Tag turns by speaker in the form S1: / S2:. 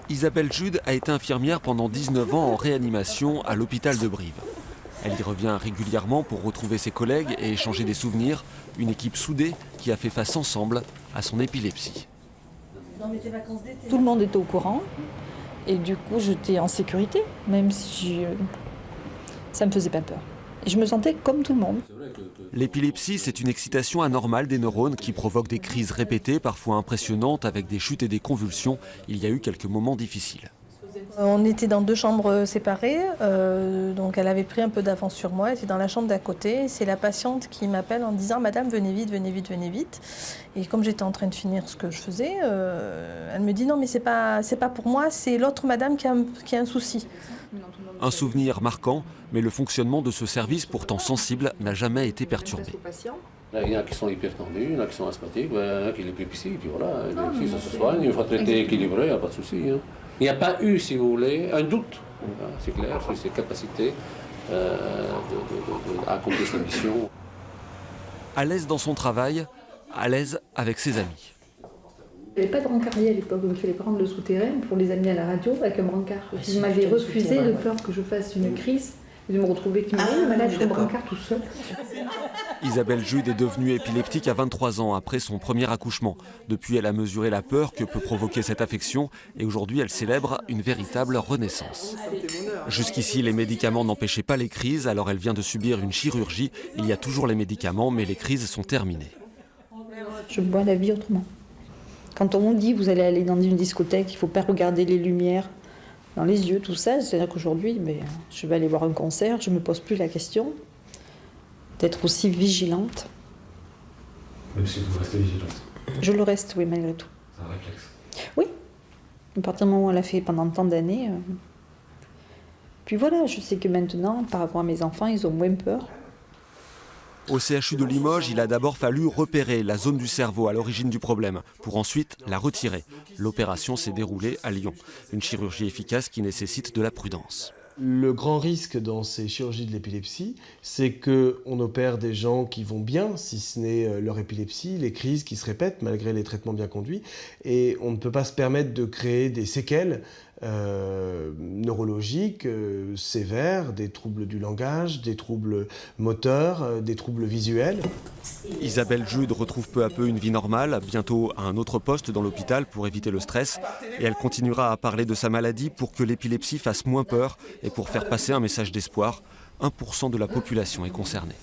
S1: Isabelle Jude a été infirmière pendant 19 ans en réanimation à l'hôpital de Brive. Elle y revient régulièrement pour retrouver ses collègues et échanger des souvenirs. Une équipe soudée qui a fait face ensemble à son épilepsie.
S2: Tout le monde était au courant et du coup j'étais en sécurité, même si ça ne me faisait pas peur. Et je me sentais comme tout le monde.
S1: L'épilepsie, c'est une excitation anormale des neurones qui provoque des crises répétées, parfois impressionnantes, avec des chutes et des convulsions. Il y a eu quelques moments difficiles.
S3: On était dans 2 chambres séparées, donc elle avait pris un peu d'avance sur moi, elle était dans la chambre d'à côté. C'est la patiente qui m'appelle en disant « Madame, venez vite, venez vite, venez vite ». Et comme j'étais en train de finir ce que je faisais, elle me dit « Non mais c'est pas pour moi, c'est l'autre madame qui a un souci ».
S1: Un souvenir marquant, mais le fonctionnement de ce service pourtant sensible n'a jamais été perturbé.
S4: Il y en a qui sont hyper tendus, il y en a qui sont asthmatiques, il y en a qui l'épilepsie, et puis voilà, l'épilepsie ça se soigne, une fois traité équilibré, il n'y a pas de souci. Hein. Il n'y a pas eu, si vous voulez, un doute, c'est clair, sur ses capacités à accomplir sa mission.
S1: À l'aise dans son travail, à l'aise avec ses amis.
S5: Il n'y avait pas de brancardie à l'époque, donc il fallait prendre le souterrain pour les amener à la radio avec un brancard. Ils m'avaient refusé de peur que je fasse une crise et de me retrouver malade sur le brancard tout seul.
S1: Isabelle Jude est devenue épileptique à 23 ans après son premier accouchement. Depuis, elle a mesuré la peur que peut provoquer cette affection et aujourd'hui, elle célèbre une véritable renaissance. Jusqu'ici, les médicaments n'empêchaient pas les crises, alors elle vient de subir une chirurgie. Il y a toujours les médicaments, mais les crises sont terminées.
S2: Je vois la vie autrement. Quand on vous dit vous allez aller dans une discothèque, il ne faut pas regarder les lumières dans les yeux, tout ça, c'est-à-dire qu'aujourd'hui, je vais aller voir un concert, je ne me pose plus la question d'être aussi vigilante.
S6: Même si vous restez vigilante.
S2: Je le reste, oui, malgré tout.
S6: C'est un réflexe.
S2: Oui, à partir du moment où on l'a fait pendant tant d'années. Puis voilà, je sais que maintenant, par rapport à mes enfants, ils ont moins peur.
S1: Au CHU de Limoges, il a d'abord fallu repérer la zone du cerveau à l'origine du problème, pour ensuite la retirer. L'opération s'est déroulée à Lyon. Une chirurgie efficace qui nécessite de la prudence.
S7: Le grand risque dans ces chirurgies de l'épilepsie, c'est qu'on opère des gens qui vont bien, si ce n'est leur épilepsie, les crises qui se répètent malgré les traitements bien conduits, et on ne peut pas se permettre de créer des séquelles neurologiques sévères, des troubles du langage, des troubles moteurs, des troubles visuels.
S1: Isabelle Jude retrouve peu à peu une vie normale, bientôt à un autre poste dans l'hôpital pour éviter le stress. Et elle continuera à parler de sa maladie pour que l'épilepsie fasse moins peur et pour faire passer un message d'espoir. 1% de la population est concernée.